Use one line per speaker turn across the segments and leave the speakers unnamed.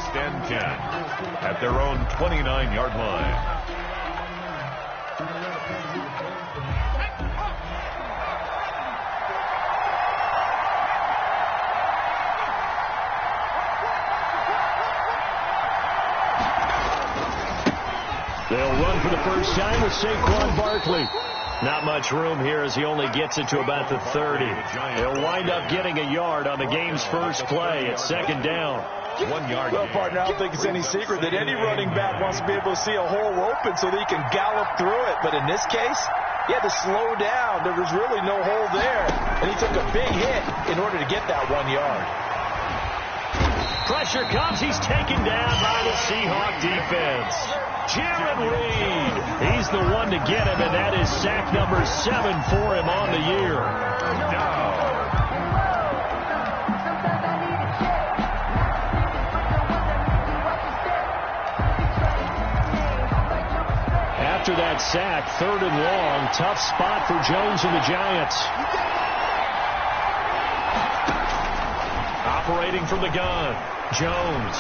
First and 10 at their own 29-yard line.
They'll run for the first time with Saquon Barkley. Not much room here as he only gets it to about the 30. He'll wind up getting a yard on the game's first play at second down.
1 yard.
Well, partner, I don't think it's any secret that any running back wants to be able to see a hole open so that he can gallop through it. But in this case, he had to slow down. There was really no hole there. And he took a big hit in order to get that 1 yard.
Pressure comes. He's taken down by the Seahawk defense. Jared Reed. He's the one to get him, and that is sack number 7 for him on the year. After that sack, 3rd and long, tough spot for Jones and the Giants. Operating from the gun, Jones.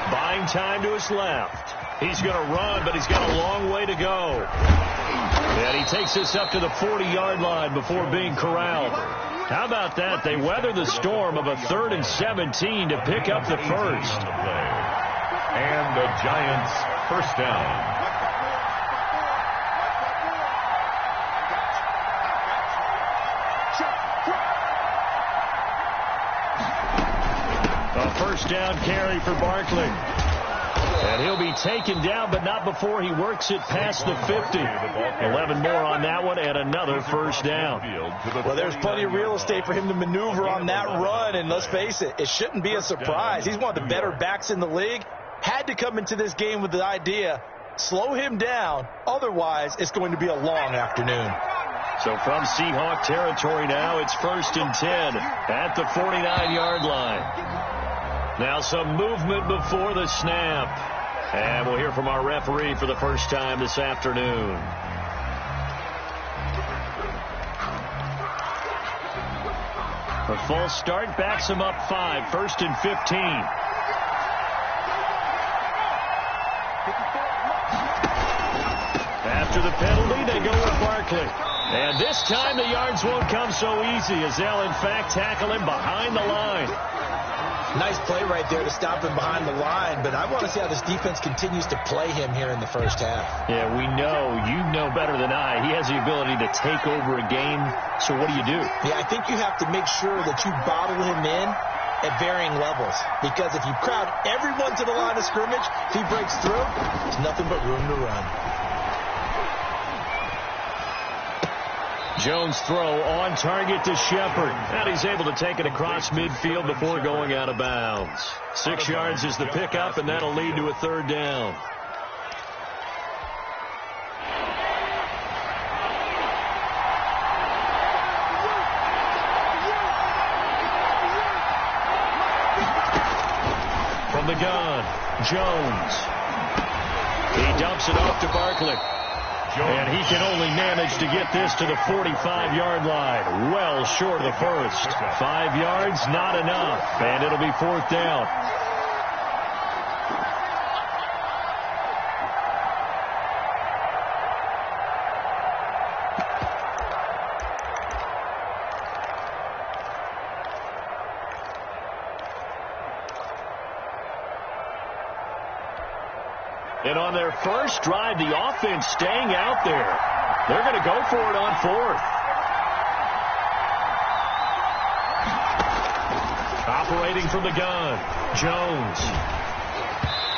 Buying time to his left. He's going to run, but he's got a long way to go. And he takes this up to the 40-yard line before being corralled. How about that? They weather the storm of a 3rd and 17 to pick up the first.
And the Giants first down.
A first down carry for Barkley. And he'll be taken down, but not before he works it past the 50. 11 more on that one, and another first down.
Well, there's plenty of real estate for him to maneuver on that run, and let's face it, it shouldn't be a surprise. He's one of the better backs in the league. Had to come into this game with the idea, slow him down, otherwise it's going to be a long afternoon.
So from Seahawk territory now, it's 1st and 10 at the 49-yard line. Now some movement before the snap. And we'll hear from our referee for the first time this afternoon. A false start backs him up 5, 1st and 15. After the penalty, they go with Barkley. And this time the yards won't come so easy as they'll in fact tackle him behind the line.
Nice play right there to stop him behind the line, but I want to see how this defense continues to play him here in the first half.
Yeah, we know. You know better than I. He has the ability to take over a game, so what do you do?
Yeah, I think you have to make sure that you bottle him in at varying levels, because if you crowd everyone to the line of scrimmage, if he breaks through, there's nothing but room to run.
Jones' throw on target to Shepard. And he's able to take it across midfield before going out of bounds. 6 yards is the pickup, and that'll lead to a 3rd down. From the gun, Jones. He dumps it off to Barkley. And he can only manage to get this to the 45-yard line. Well short of the first. 5 yards, not enough. And it'll be 4th down. And on their first drive, the offense staying out there. They're going to go for it on 4th. Operating from the gun, Jones.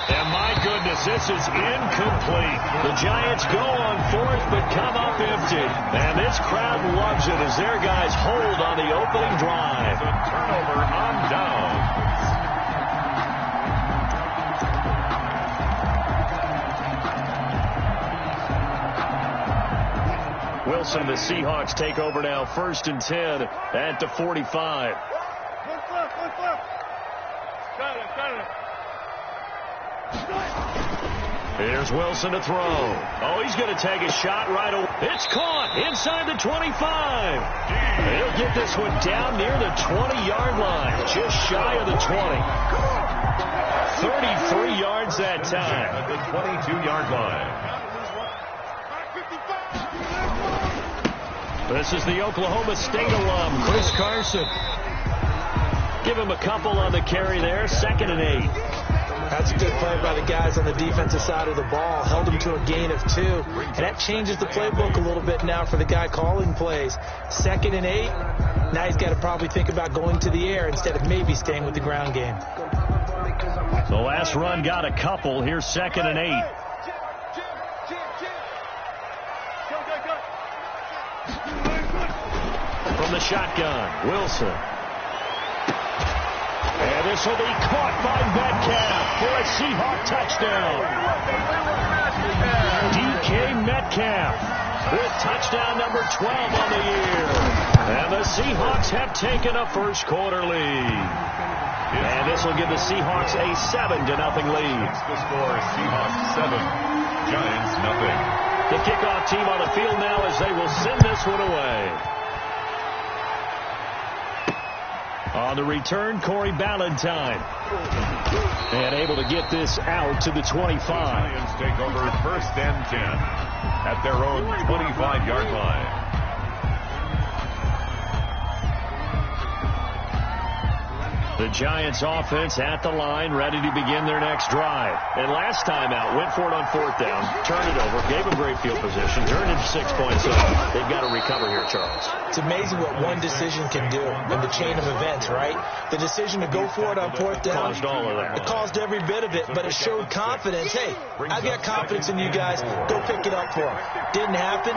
And my goodness, this is incomplete. The Giants go on 4th, but come up empty. And this crowd loves it as their guys hold on the opening drive.
The turnover on down.
Wilson, the Seahawks take over now, 1st and 10 at the 45. Here's Wilson to throw. Oh, he's going to take a shot right away. It's caught inside the 25. He'll get this one down near the 20-yard line, just shy of the 20. 33 yards that time.
At the 22-yard line.
This is the Oklahoma State alum, Chris Carson. Give him a couple on the carry there. 2nd and 8.
That's a good play by the guys on the defensive side of the ball. Held him to a gain of 2. And that changes the playbook a little bit now for the guy calling plays. 2nd and 8. Now he's got to probably think about going to the air instead of maybe staying with the ground game.
The last run got a couple. Here's 2nd and 8. From the shotgun, Wilson. And this will be caught by Metcalf for a Seahawk touchdown. DK Metcalf with touchdown number 12 on the year. And the Seahawks have taken a first quarter lead. And this will give the Seahawks a 7-0 lead.
The score, Seahawks 7, Giants nothing.
The kickoff team on the field now as they will send this one away. On the return, Corey Ballantyne. And able to get this out to the 25.
The Giants take over 1st and 10 at their own 25-yard line.
The Giants offense at the line, ready to begin their next drive. And last time out, went for it on 4th down, turned it over, gave them great field position, turned into 6 points up. They've got to recover here, Charles.
It's amazing what one decision can do in the chain of events, right? The decision to go for it on 4th down.
Caused all of that.
It caused every bit of it, but it showed confidence. Hey, I've got confidence in you guys. Go pick it up for them. Didn't happen.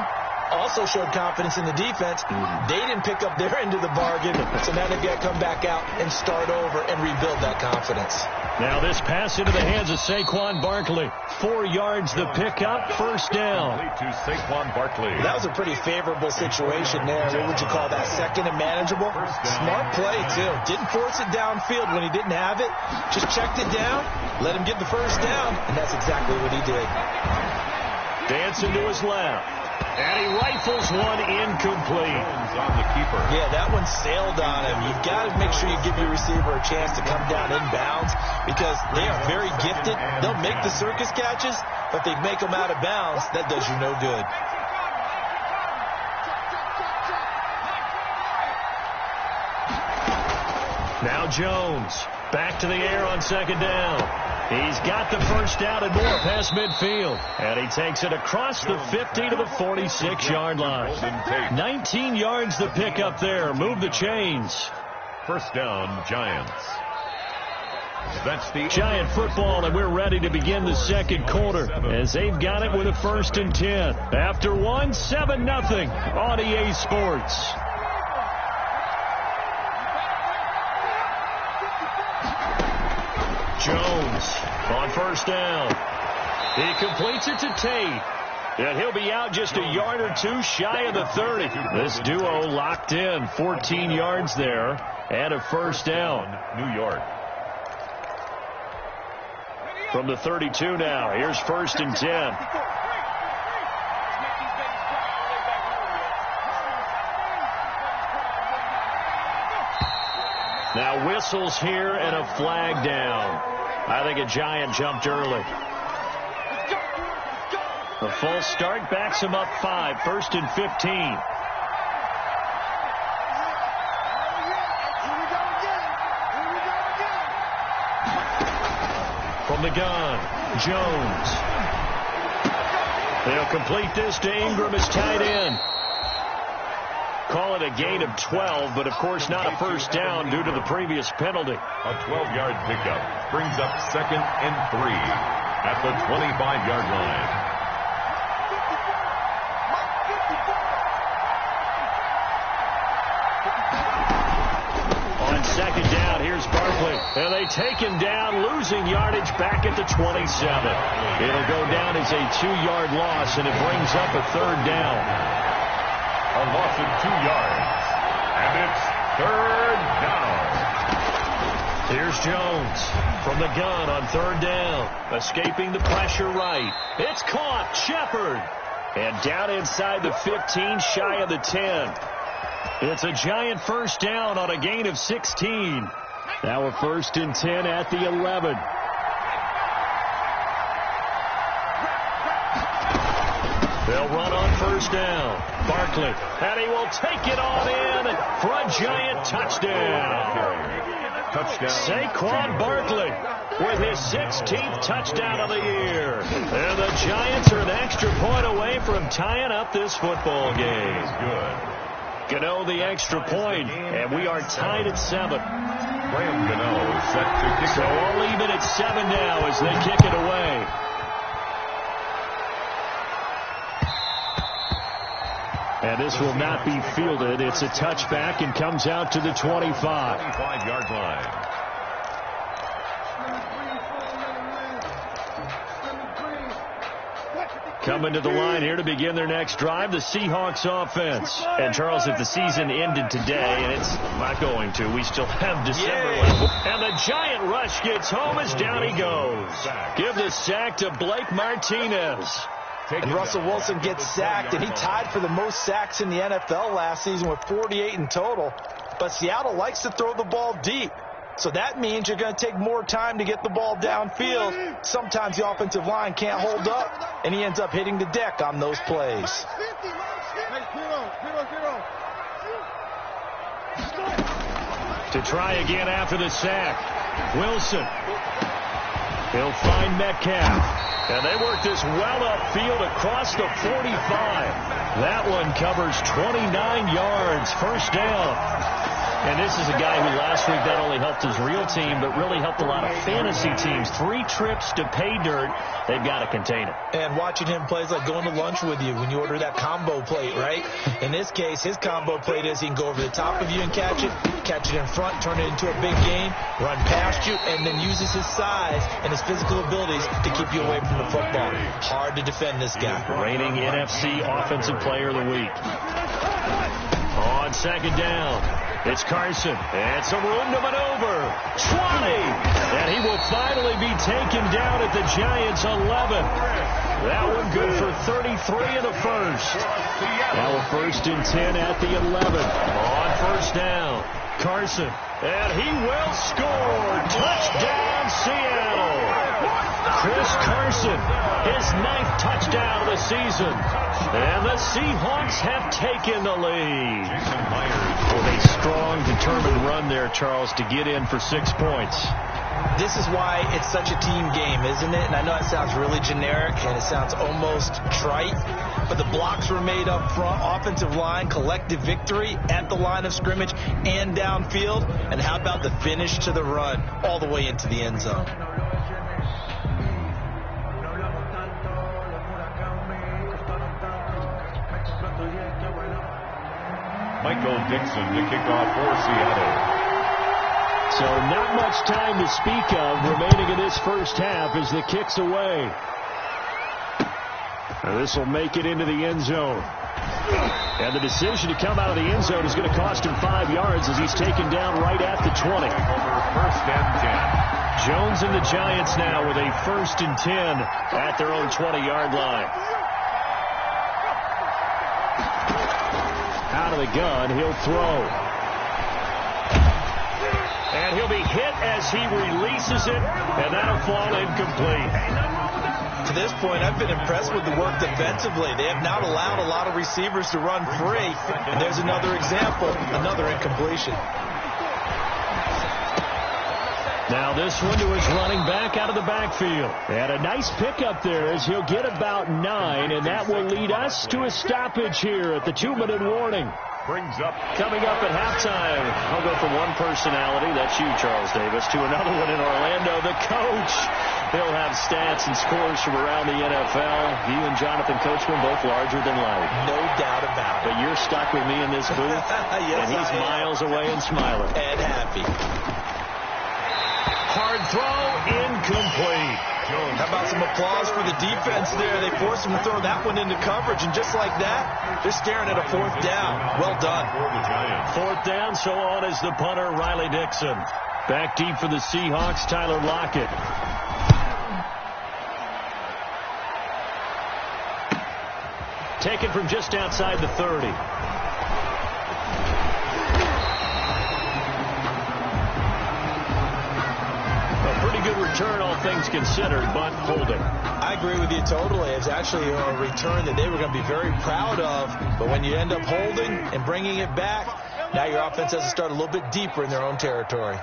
Also showed confidence in the defense. They didn't pick up their end of the bargain, so now they've got to come back out and start over and rebuild that confidence.
Now this pass into the hands of Saquon Barkley. 4 yards the pickup, 1st down.
To Saquon Barkley.
That was a pretty favorable situation there. What would you call that? 2nd and manageable? Smart play, too. Didn't force it downfield when he didn't have it. Just checked it down, let him get the 1st down, and that's exactly what he did.
Dancing to his left. And he rifles one incomplete.
On the keeper.
Yeah, that one sailed on him. You've got to make sure you give your receiver a chance to come down inbounds because they are very gifted. They'll make the circus catches, but they make them out of bounds. That does you no good.
Now Jones back to the air on 2nd down. He's got the 1st down and more past midfield. And he takes it across the 50 to the 46-yard line. 19 yards the pickup there. Move the chains.
1st down, Giants. That's the
Giant football, and we're ready to begin the 2nd quarter as they've got it with a 1st and 10. After one, 7-0 on EA Sports. Jones on 1st down. He completes it to Tate. And he'll be out just a yard or 2 shy of the 30. This duo locked in. 14 yards there and a 1st down.
New York.
From the 32 now. Here's 1st and 10. Now whistles here and a flag down. I think a Giant jumped early. A false start backs him up 5. 1st and 15. From the gun, Jones. They'll complete this to Ingram as tight end. Call it a gain of 12, but of course not a 1st down due to the previous penalty.
A 12-yard pickup brings up 2nd and 3 at the 25-yard line.
On 2nd down, here's Barkley. And they take him down, losing yardage back at the 27. It'll go down as a 2-yard loss, and it brings up a 3rd down.
A loss of 2 yards. And it's 3rd down.
Here's Jones from the gun on 3rd down. Escaping the pressure right. It's caught. Shepard. And down inside the 15, shy of the 10. It's a Giant 1st down on a gain of 16. Now a 1st and 10 at the 11. They'll run on first down. Barkley, and he will take it on in for a giant touchdown. Saquon Barkley with his 16th touchdown of the year. And the Giants are an extra point away from tying up this football game. Gano the extra point, and we are tied at 7.
Graham Gano set to kick.
So all even at 7 now as they kick it away. And this will not be fielded. It's a touchback and comes out to the 25.
25-yard line.
Coming to the line here to begin their next drive, the Seahawks offense. And, Charles, if the season ended today, and it's not going to, we still have December left. And the giant rush gets home as down he goes. Give the sack to Blake Martinez.
And Russell Wilson gets sacked, and he tied for the most sacks in the NFL last season with 48 in total. But Seattle likes to throw the ball deep. So that means you're going to take more time to get the ball downfield. Sometimes the offensive line can't hold up, and he ends up hitting the deck on those plays.
To try again after the sack, Wilson. He'll find Metcalf. And they work this well upfield across the 45. That one covers 29 yards. First down. And this is a guy who last week not only helped his real team, but really helped a lot of fantasy teams. 3 trips to pay dirt. They've got to contain it.
And watching him play is like going to lunch with you when you order that combo plate, right? In this case, his combo plate is he can go over the top of you and catch it in front, turn it into a big gain, run past you, and then uses his size and his physical abilities to keep you away from the football. Hard to defend this guy.
Reigning NFC Offensive Player of the Week. On second down, it's Carson, and some room to maneuver. 20, and he will finally be taken down at the Giants' 11. That one good for 33 in the first. Now a 1st and 10 at the 11. On first down, Carson, and he will score. Touchdown, Seattle. Chris Carson, his 9th touchdown of the season. And the Seahawks have taken the lead. With a strong, determined run there, Charles, to get in for 6 points.
This is why it's such a team game, isn't it? And I know it sounds really generic and it sounds almost trite, but the blocks were made up front, offensive line, collective victory at the line of scrimmage and downfield. And how about the finish to the run all the way into the end zone?
Michael Dixon to kick off for Seattle.
So not much time to speak of remaining in this first half as the kick's away. This will make it into the end zone. And the decision to come out of the end zone is going to cost him 5 yards as he's taken down right at the 20.
1st and 10.
Jones and the Giants now with a 1st and 10 at their own 20-yard line. Out of the gun, he'll throw. And he'll be hit as he releases it, and that'll fall incomplete.
To this point, I've been impressed with the work defensively. They have not allowed a lot of receivers to run free. And there's another example, another incompletion.
Now this one to his running back out of the backfield. And a nice pickup there as he'll get about 9, and that will lead us to a stoppage here at the 2-minute warning.
Brings up.
Coming up at halftime, I'll go from one personality, that's you, Charles Davis, to another one in Orlando, the coach. He'll have stats and scores from around the NFL. You and Jonathan Coachman both larger than life.
No doubt about it.
But you're stuck with me in this booth,
yes,
and he's miles away and smiling.
And happy.
Hard throw, incomplete.
How about some applause for the defense there? They forced him to throw that one into coverage, and just like that, they're staring at a 4th down. Well done.
4th down, so on is the punter, Riley Dixon. Back deep for the Seahawks, Tyler Lockett. Taken from just outside the 30. Pretty good return return, all things considered, but holding.
I agree with you totally. It's actually a return that they were going to be very proud of. But when you end up holding and bringing it back, now your offense has to start a little bit deeper in their own territory.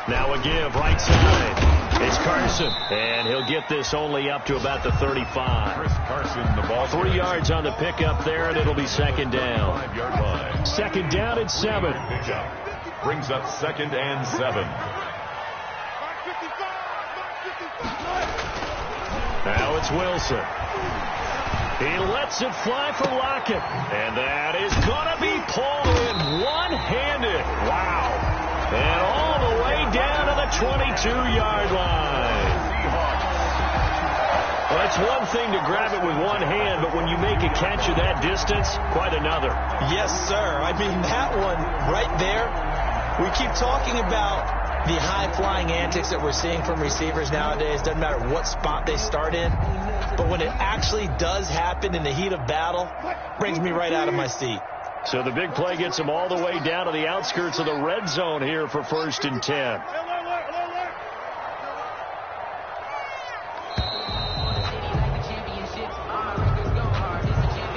Now a give, right side. It's Carson, and he'll get this only up to about the 35.
Chris Carson, the ball.
3 yards on the pickup there, and it'll be second down.
5-yard line.
Second down and 7.
Pickup. Brings up 2nd and 7.
Now it's Wilson. He lets it fly for Lockett. And that is going to be pulled in one-handed. Wow. And all the way down to the 22-yard line. Well, it's one thing to grab it with one hand, but when you make a catch of that distance, quite another.
Yes, sir. I mean, that one right there, we keep talking about the high-flying antics that we're seeing from receivers nowadays. Doesn't matter what spot they start in. But when it actually does happen in the heat of battle, brings me right out of my seat.
So the big play gets them all the way down to the outskirts of the red zone here for 1st and 10.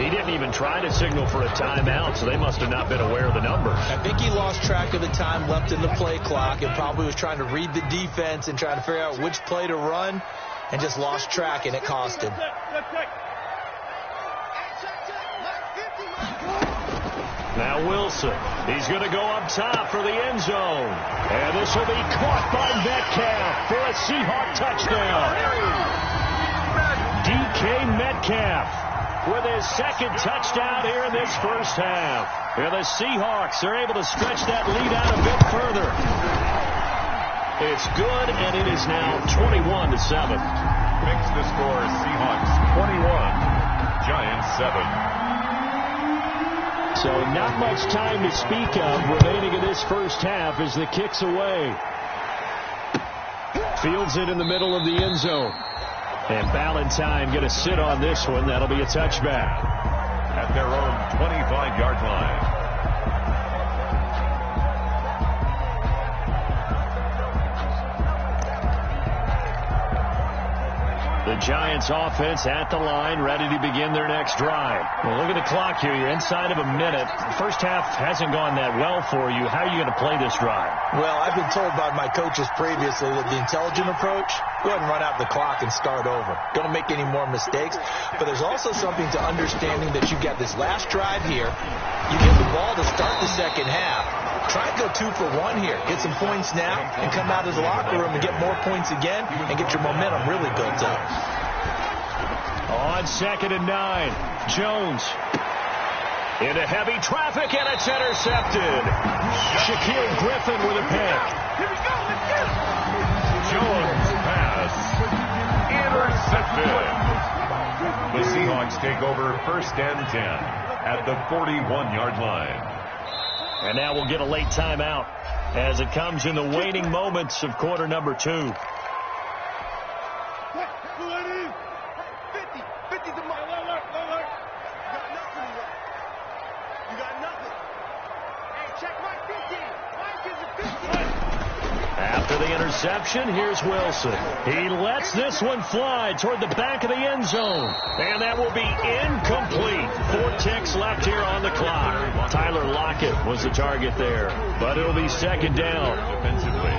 He didn't even try to signal for a timeout, so they must have not been aware of the numbers.
I think he lost track of the time left in the play clock and probably was trying to read the defense and trying to figure out which play to run and just lost track, and it cost him.
Now Wilson. He's going to go up top for the end zone. And this will be caught by Metcalf for a Seahawk touchdown. DK Metcalf with his 2nd touchdown here in this first half. And the Seahawks are able to stretch that lead out a bit further. It's good, and it is now 21-7.
Makes the score Seahawks 21, Giants 7.
So not much time to speak of remaining in this first half as the kick's away. Fields it in the middle of the end zone. And Ballantyne going to sit on this one. That'll be a touchback.
At their own 25-yard line.
The Giants offense at the line, ready to begin their next drive. Well, look at the clock here. You're inside of a minute. The first half hasn't gone that well for you. How are you going to play this drive?
Well, I've been told by my coaches previously that the intelligent approach, go ahead and run out the clock and start over. Don't make any more mistakes. But there's also something to understanding that you've got this last drive here. You get the ball to start the second half. Try to go 2 for 1 here. Get some points now and come out of the locker room and get more points again and get your momentum really built up.
On 2nd and 9, Jones into heavy traffic, and it's intercepted. Shaquille Griffin with a pick.
Jones pass intercepted. The Seahawks take over 1st and 10 at the 41-yard line.
And now we'll get a late timeout as it comes in the waning moments of quarter number 2. After the interception, here's Wilson. He lets this one fly toward the back of the end zone. And that will be incomplete. 4 ticks left here on the clock. Tyler Lockett was the target there. But it'll be 2nd down.
Defensively.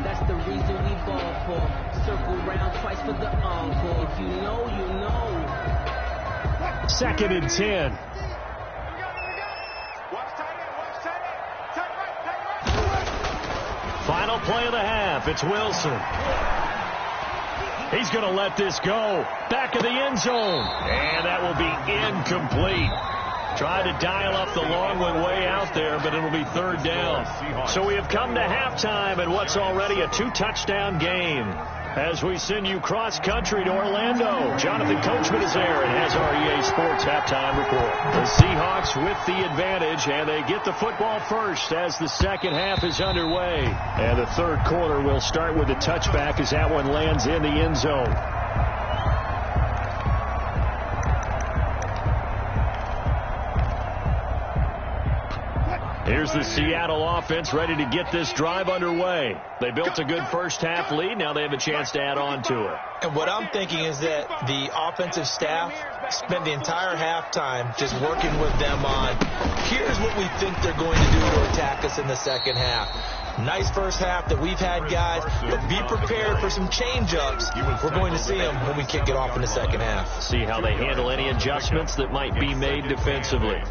That's the reason we ball for. Circle round twice for the encore. If you know, you know.
2nd and 10. Final play of the half. It's Wilson. He's going to let this go. Back of the end zone. And that will be incomplete. Tried to dial up the long one way out there, but it'll be 3rd down. So we have come to halftime in what's already a 2-touchdown game. As we send you cross-country to Orlando, Jonathan Coachman is there and has our EA Sports halftime report. The Seahawks with the advantage, and they get the football first as the second half is underway. And the 3rd quarter will start with a touchback as that one lands in the end zone. Here's the Seattle offense ready to get this drive underway. They built a good first-half lead. Now they have a chance to add on to it.
And what I'm thinking is that the offensive staff spent the entire halftime just working with them on, here's what we think they're going to do to attack us in the second half. Nice first half that we've had, guys, but be prepared for some change-ups. We're going to see them when we kick it off in the second half.
See how they handle any adjustments that might be made defensively.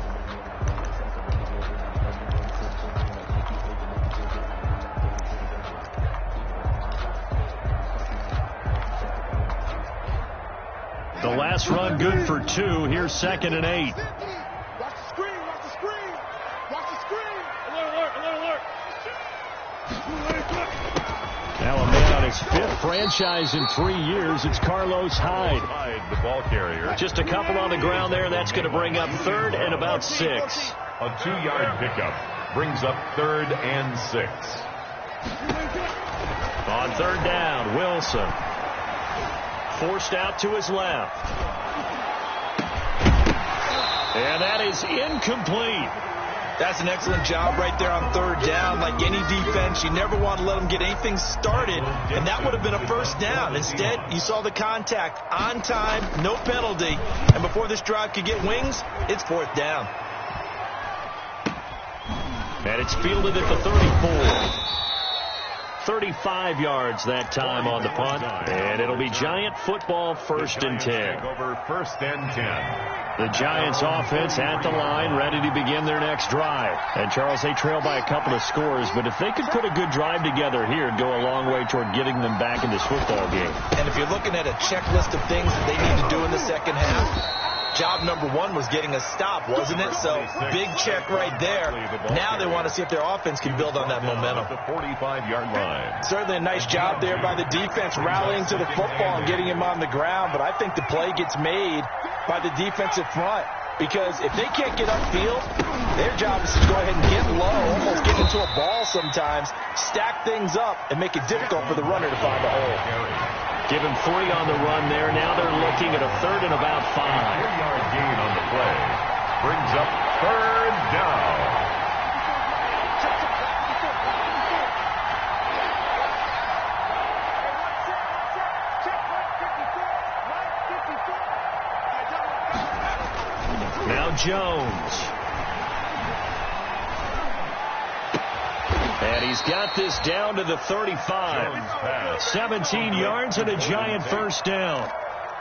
The last run good for 2. Here's 2nd and 8.
Watch the screen, watch the screen, watch the screen. Alert.
Now a man on his 5th franchise in 3 years. It's Carlos Hyde.
The ball carrier.
Just a couple on the ground there. That's going to bring up 3rd and about 6.
A 2-yard pickup brings up 3rd and 6.
On 3rd down, Wilson. Forced out to his left. And that is incomplete.
That's an excellent job right there on 3rd down. Like any defense, you never want to let them get anything started, and that would have been a first down. Instead, you saw the contact on time, no penalty, and before this drive could get wings, it's 4th down.
And it's fielded at the 34. 35 yards that time on the punt, and it'll be Giant football 1st and 10.
Over 1st and 10.
The Giants offense at the line, ready to begin their next drive. And Charles, they trail by a couple of scores, but if they could put a good drive together here, it'd go a long way toward getting them back in this football game.
And if you're looking at a checklist of things that they need to do in the second half, job number 1 was getting a stop, wasn't it? So big check right there. Now they want to see if their offense can build on that momentum.
The 45-yard line.
Certainly a nice job there by the defense rallying to the football and getting him on the ground, but I think the play gets made by the defensive front, because if they can't get upfield, their job is to go ahead and get low, almost get into a ball sometimes, stack things up, and make it difficult for the runner to find a hole.
Give him 3 on the run there. Now they're looking at a 3rd and about 5.
4-yard gain on the play. Brings up 3rd down.
Now Jones. And he's got this down to the 35. 17 yards and a Giant first down.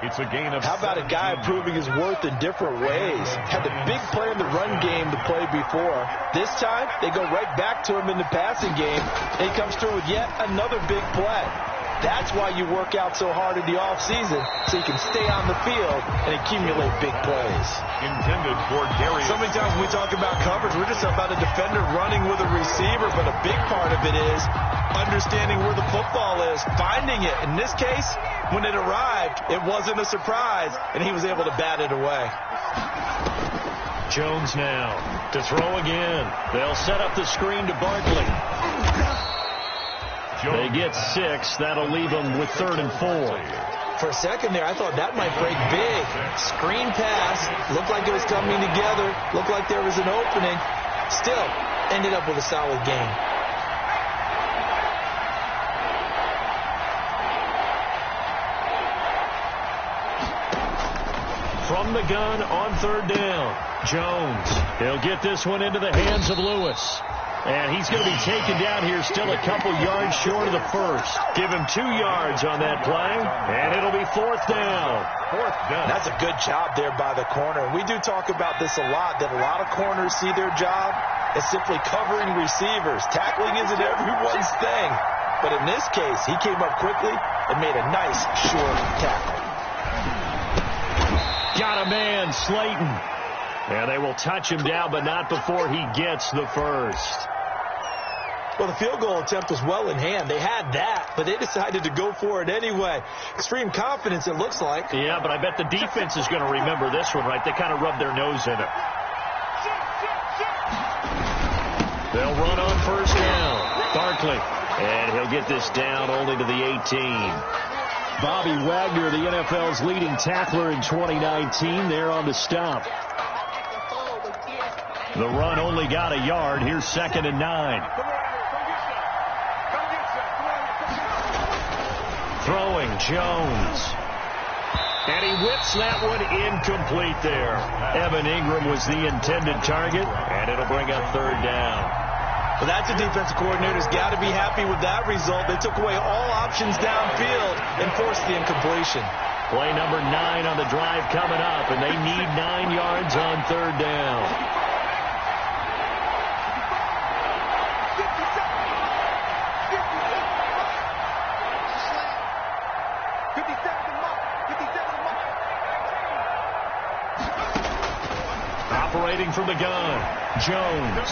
It's a gain of...
How about a guy proving his worth in different ways? Had the big play in the run game to play before. This time, they go right back to him in the passing game. And he comes through with yet another big play. That's why you work out so hard in the offseason, so you can stay on the field and accumulate big plays.
Intended for Darius.
So many times when we talk about coverage, we're just about a defender running with a receiver, but a big part of it is understanding where the football is, finding it. In this case, when it arrived, it wasn't a surprise, and he was able to bat it away.
Jones now to throw again. They'll set up the screen to Barkley. They get 6. That'll leave them with 3rd and 4.
For a second there, I thought that might break big. Screen pass. Looked like it was coming together. Looked like there was an opening. Still, ended up with a solid game.
From the gun on 3rd down, Jones. He'll get this one into the hands of Lewis. And he's going to be taken down here still a couple yards short of the first. Give him 2 yards on that play, and it'll be 4th down.
4th down.
That's a good job there by the corner. We do talk about this a lot, that a lot of corners see their job as simply covering receivers. Tackling isn't everyone's thing. But in this case, he came up quickly and made a nice short tackle.
Got a man, Slayton. And they will touch him down, but not before he gets the first.
Well, the field goal attempt was well in hand. They had that, but they decided to go for it anyway. Extreme confidence, it looks like.
Yeah, but I bet the defense is going to remember this one, right? They kind of rubbed their nose in it. They'll run on 1st down. Barkley. And he'll get this down only to the 18. Bobby Wagner, the NFL's leading tackler in 2019, there on the stop. The run only got a yard. Here's 2nd and 9. Throwing Jones. And he whips that one incomplete there. Evan Ingram was the intended target, and it'll bring up 3rd down.
Well, that's a defensive coordinator's got to be happy with that result. They took away all options downfield and forced the incompletion.
Play number 9 on the drive coming up, and they need 9 yards on 3rd down. Operating from the gun, Jones.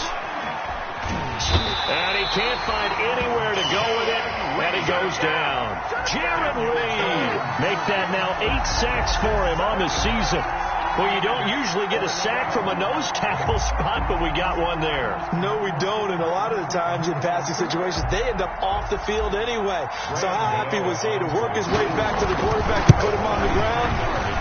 And he can't find anywhere to go with it, and he goes down. Jared Reed make that now 8 sacks for him on the season. Well, you don't usually get a sack from a nose tackle spot, but we got one there.
No, we don't, and a lot of the times in passing situations, they end up off the field anyway. So how happy was he to work his way back to the quarterback and put him on the ground?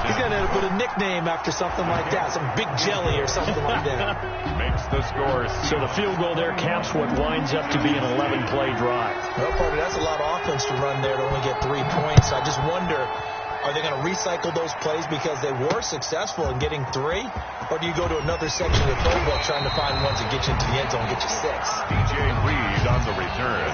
He's going to end up with a nickname after something like that, some Big Jelly or something like that.
Makes the score.
So the field goal there caps what winds up to be an 11-play drive.
Well, partner, that's a lot of offense to run there to only get 3 points. I just wonder, are they going to recycle those plays because they were successful in getting 3? Or do you go to another section of the playbook trying to find ones that get you into the end zone and get you 6?
DJ Reed on the return.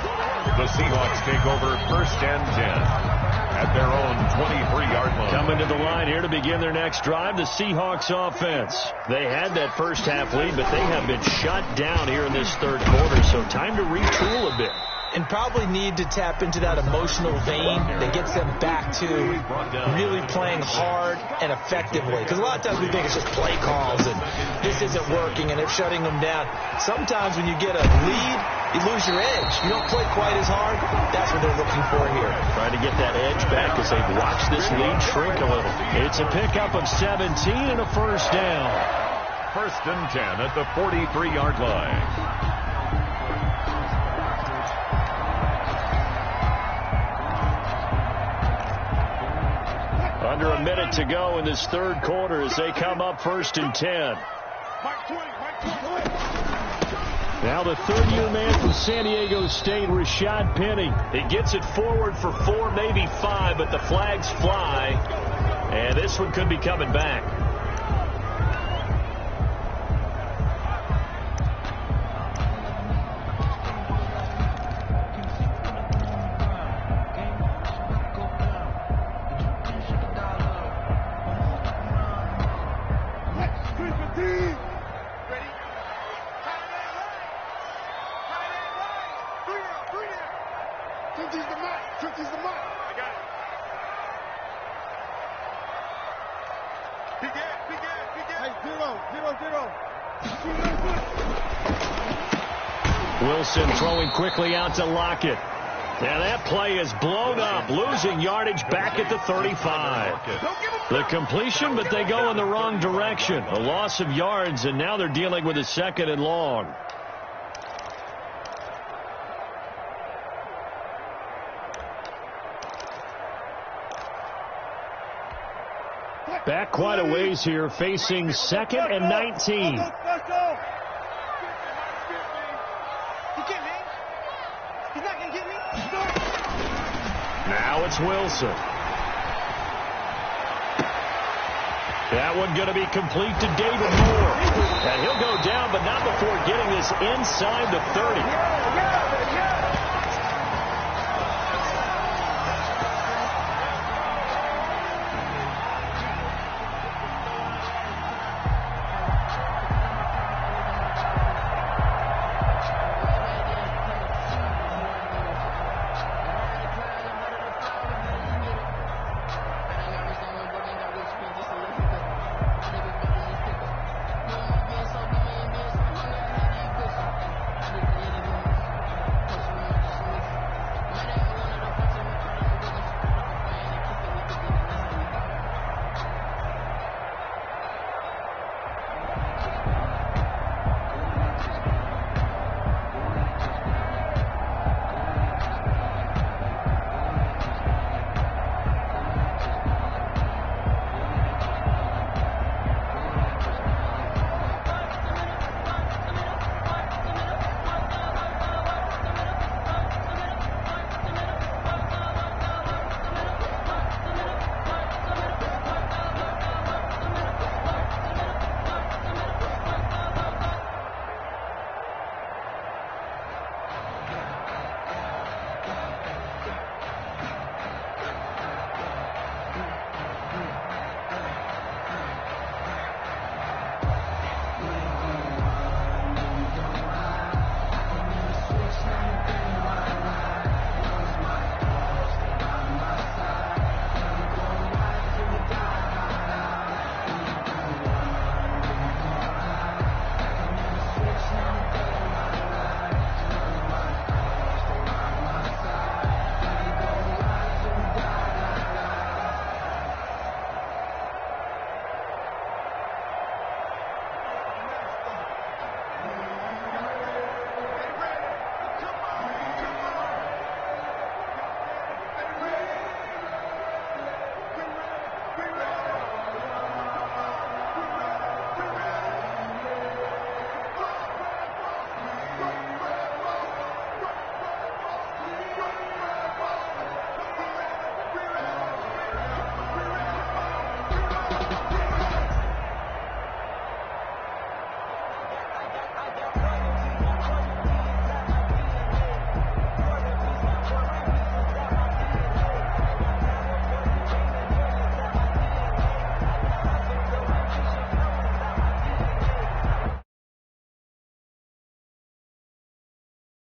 The Seahawks take over 1st and 10 at their own 23-yard line.
Coming to the line here to begin their next drive, the Seahawks offense. They had that first half lead, but they have been shut down here in this 3rd quarter, so time to retool a bit.
And probably need to tap into that emotional vein that gets them back to really playing hard and effectively. Because a lot of times we think it's just play calls and this isn't working and they're shutting them down. Sometimes when you get a lead, you lose your edge. You don't play quite as hard. That's what they're looking for here.
Trying to get that edge back as they've watched this lead shrink a little. It's a pickup of 17 and a 1st down.
1st and 10 at the 43-yard line.
Under a minute to go in this 3rd quarter as they come up 1st and 10. Now the 3rd-year man from San Diego State, Rashad Penny. He gets it forward for 4, maybe 5, but the flags fly. And this one could be coming back. Wilson throwing quickly out to Lockett. And that play is blown up, losing yardage back at the 35. The completion, but they go in the wrong direction. A loss of yards, and now they're dealing with a 2nd and long. Back quite a ways here, facing 2nd and 19. Now it's Wilson. That one going to be complete to David Moore. And he'll go down, but not before getting this inside the 30.